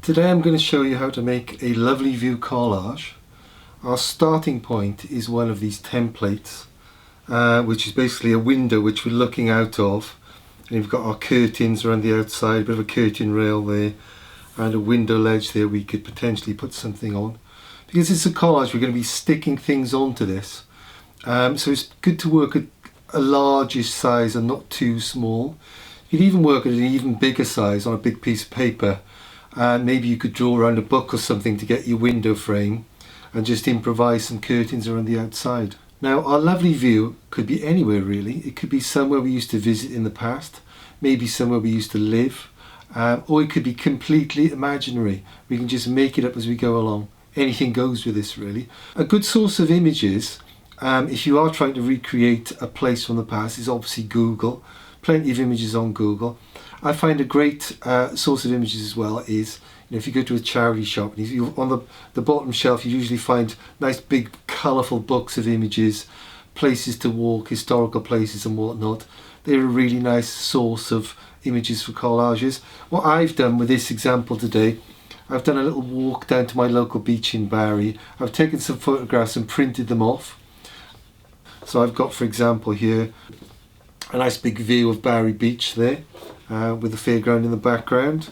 Today I'm going to show you how to make a lovely view collage. Our starting point is one of these templates, which is basically a window which we're looking out of. And you've got our curtains around the outside, a bit of a curtain rail there, and a window ledge there we could potentially put something on. Because it's a collage, we're going to be sticking things onto this. So it's good to work at a largish size and not too small. You could even work at an even bigger size on a big piece of paper. And maybe you could draw around a book or something to get your window frame and just improvise some curtains around the outside. Now our lovely view could be anywhere really. It could be somewhere we used to visit in the past, maybe somewhere we used to live, or it could be completely imaginary. We can just make it up as we go along. Anything goes with this really. A good source of images, if you are trying to recreate a place from the past, is obviously Google. Plenty of images on Google. I find a great source of images as well is, if you go to a charity shop, and on the bottom shelf you usually find nice big colourful books of images, places to walk, historical places and whatnot. They're a really nice source of images for collages. What I've done with this example today, I've done a little walk down to my local beach in Barry. I've taken some photographs and printed them off. So I've got, for example, here a nice big view of Barry Beach there, with the fairground in the background.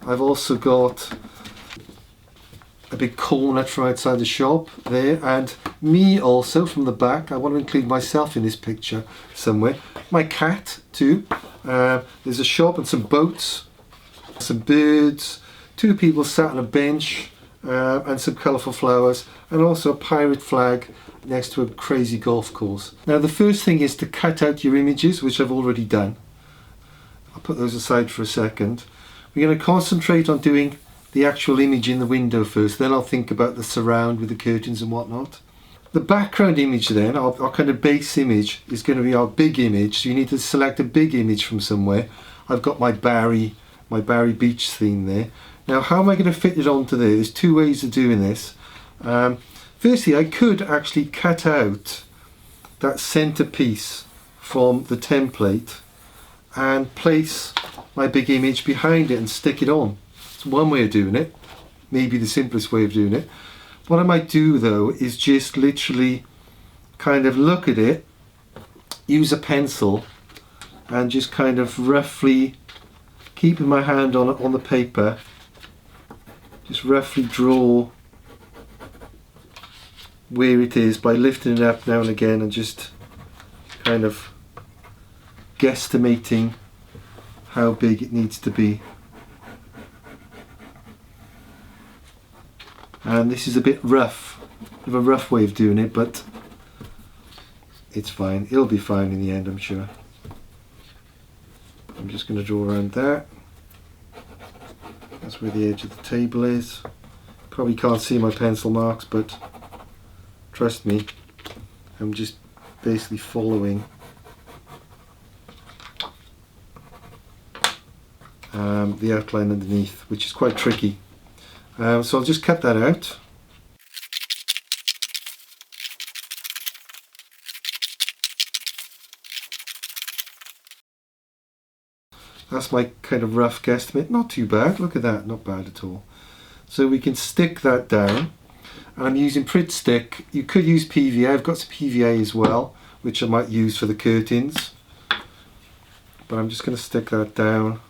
I've also got a big cornet from outside the shop there, and me also from the back. I want to include myself in this picture somewhere. My cat too. There's a shop and some boats, some birds, two people sat on a bench, and some colourful flowers, and also a pirate flag next to a crazy golf course. Now the first thing is to cut out your images, which I've already done. I'll put those aside for a second. We're going to concentrate on doing the actual image in the window first, then I'll think about the surround with the curtains and whatnot. The background image then, our kind of base image, is going to be our big image, so you need to select a big image from somewhere. I've got my Barry Beach theme there. Now how am I going to fit it onto there? There's two ways of doing this. Firstly, I could actually cut out that centre piece from the template and place my big image behind it and stick it on. It's one way of doing it, maybe the simplest way of doing it. What I might do though is just literally kind of look at it, use a pencil and just kind of roughly, keeping my hand on the paper, just roughly draw where it is by lifting it up now and again and just kind of guesstimating how big it needs to be. And this is a bit rough, a rough way of doing it, but it's fine. It'll be fine in the end, I'm sure. I'm just going to draw around that. That's where the edge of the table is. Probably can't see my pencil marks, but trust me, I'm just basically following the outline underneath, which is quite tricky. So I'll just cut that out. That's my kind of rough guesstimate. Not too bad, look at that, not bad at all. So we can stick that down. And I'm using Pritt stick. You could use PVA, I've got some PVA as well, which I might use for the curtains. But I'm just going to stick that down.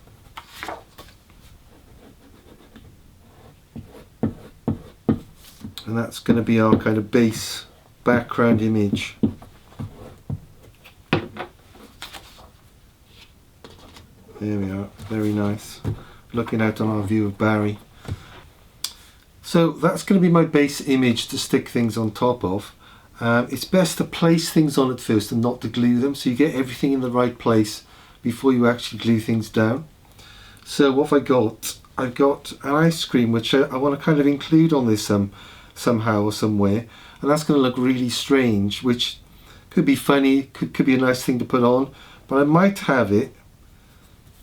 And that's going to be our kind of base background image. There we are, very nice. Looking out on our view of Barry. So that's going to be my base image to stick things on top of. It's best to place things on it first and not to glue them, so you get everything in the right place before you actually glue things down. So what have I got? I've got an ice cream which I want to kind of include on this somehow or somewhere, and that's going to look really strange, which could be funny, could be a nice thing to put on, but I might have it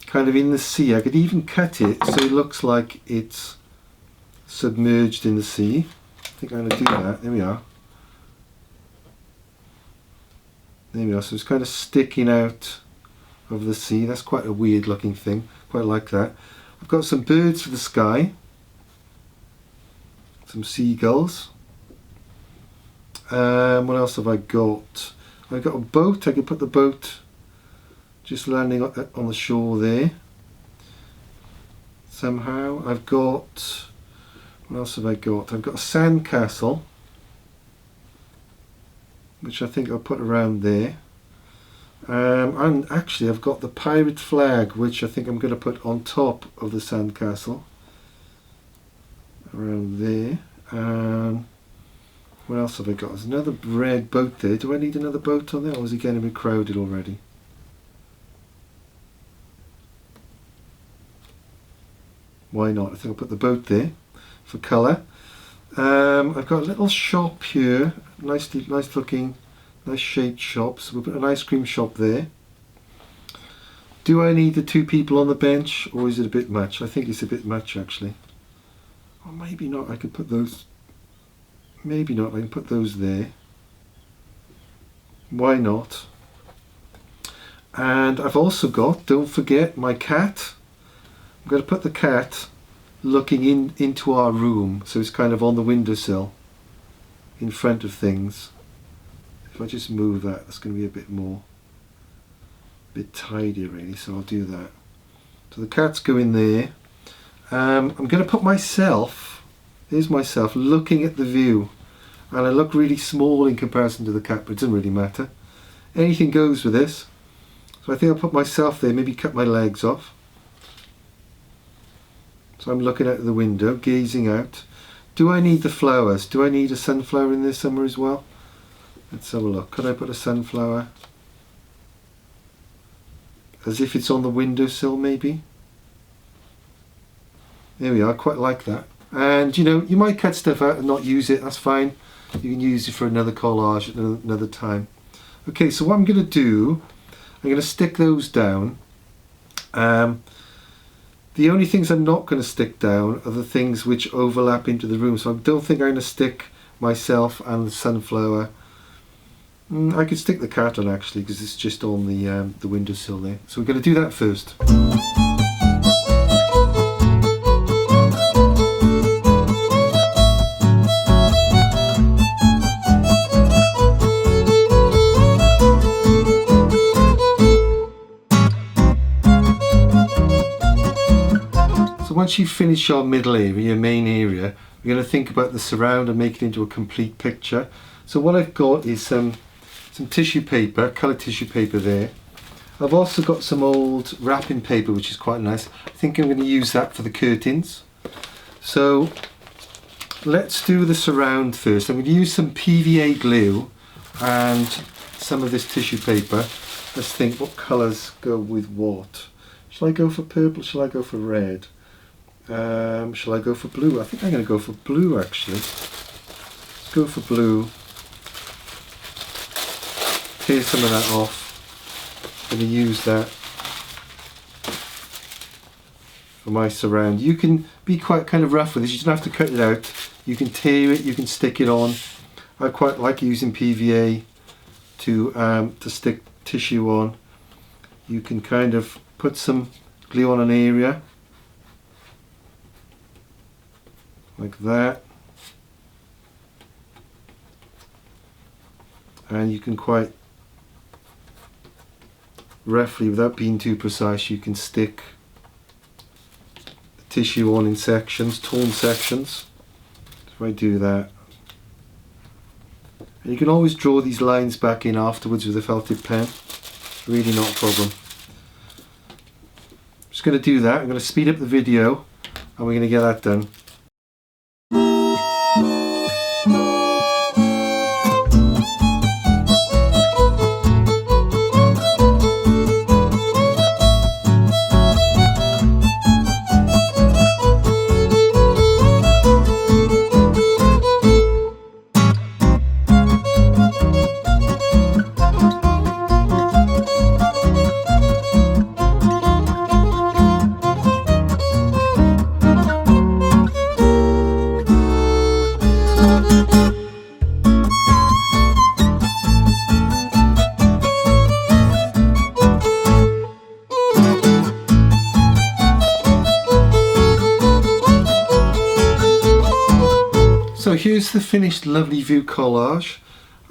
kind of in the sea. I could even cut it so it looks like it's submerged in the sea. I think I'm going to do that. There we are. There we are. So it's kind of sticking out of the sea. That's quite a weird looking thing. Quite like that. I've got some birds for the sky. some seagulls. What else have I got? I've got a boat. I could put the boat just landing on the shore there. Somehow. I've got, what else have I got? I've got a sand castle, which I think I'll put around there. And actually I've got the pirate flag, which I think I'm going to put on top of the sand castle. Around there. What else have I got? There's another red boat there. Do I need another boat on there, or is it getting a bit crowded already? Why not? I think I'll put the boat there for colour. I've got a little shop here, nice looking, nice shaped shop. So we'll put an ice cream shop there. Do I need the 2 people on the bench, or is it a bit much? I think it's a bit much actually. Or maybe not. I can put those. Maybe not. I can put those there. Why not? And I've also got, don't forget, my cat. I'm going to put the cat looking into our room, so it's kind of on the windowsill in front of things. If I just move that, that's going to be a bit tidier really, so I'll do that. So the cat's going there. I'm going to put myself, here's myself looking at the view, and I look really small in comparison to the cat, but it doesn't really matter. Anything goes with this. So I think I'll put myself there, maybe cut my legs off. So I'm looking out the window, gazing out. Do I need the flowers? Do I need a sunflower in there somewhere as well? Let's have a look. Could I put a sunflower? As if it's on the windowsill maybe? There we are, I quite like that. And you know, you might cut stuff out and not use it, that's fine. You can use it for another collage at another time. Okay, so what I'm going to do, I'm going to stick those down. The only things I'm not going to stick down are the things which overlap into the room. So I don't think I'm going to stick myself and the sunflower. I could stick the cat on actually, because it's just on the windowsill there. So we're going to do that first. So once you finish your middle area, your main area, we're going to think about the surround and make it into a complete picture. So what I've got is some tissue paper, coloured tissue paper there. I've also got some old wrapping paper, which is quite nice. I think I'm going to use that for the curtains. So let's do the surround first. I'm going to use some PVA glue and some of this tissue paper. Let's think what colours go with what. Shall I go for purple? Shall I go for red? Shall I go for blue? I think I'm going to go for blue actually. Let's go for blue. Tear some of that off. I'm going to use that for my surround. You can be quite kind of rough with this. You don't have to cut it out. You can tear it. You can stick it on. I quite like using PVA to stick tissue on. You can kind of put some glue on an area like that, and you can quite roughly, without being too precise, you can stick the tissue on in sections, torn sections. So I do that, and you can always draw these lines back in afterwards with a felt tip pen. It's really not a problem. I'm just going to do that. I'm going to speed up the video and we're going to get that done. here's the finished lovely view collage.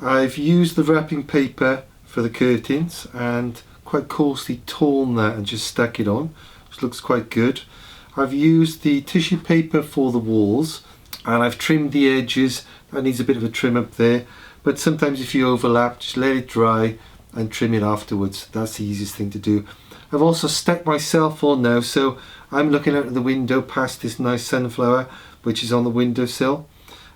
I've used the wrapping paper for the curtains and quite coarsely torn that and just stuck it on, which looks quite good. I've used the tissue paper for the walls and I've trimmed the edges. That needs a bit of a trim up there, but sometimes if you overlap, just let it dry and trim it afterwards. That's the easiest thing to do. I've also stuck myself on now, so I'm looking out of the window past this nice sunflower which is on the windowsill,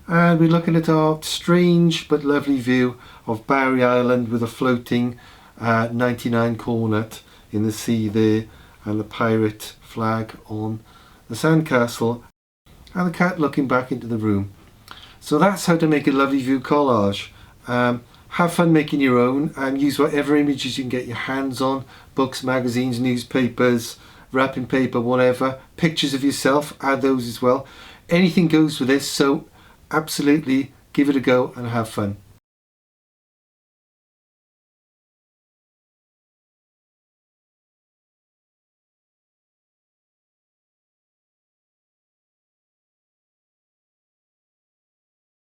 and we're looking at our strange but lovely view of Barry Island with a floating 99 cornet in the sea there, and the pirate flag on the sandcastle, and the cat looking back into the room. So that's how to make a lovely view collage. Have fun making your own and use whatever images you can get your hands on. Books, magazines, newspapers, wrapping paper, whatever. Pictures of yourself, add those as well. Anything goes with this, so absolutely give it a go and have fun.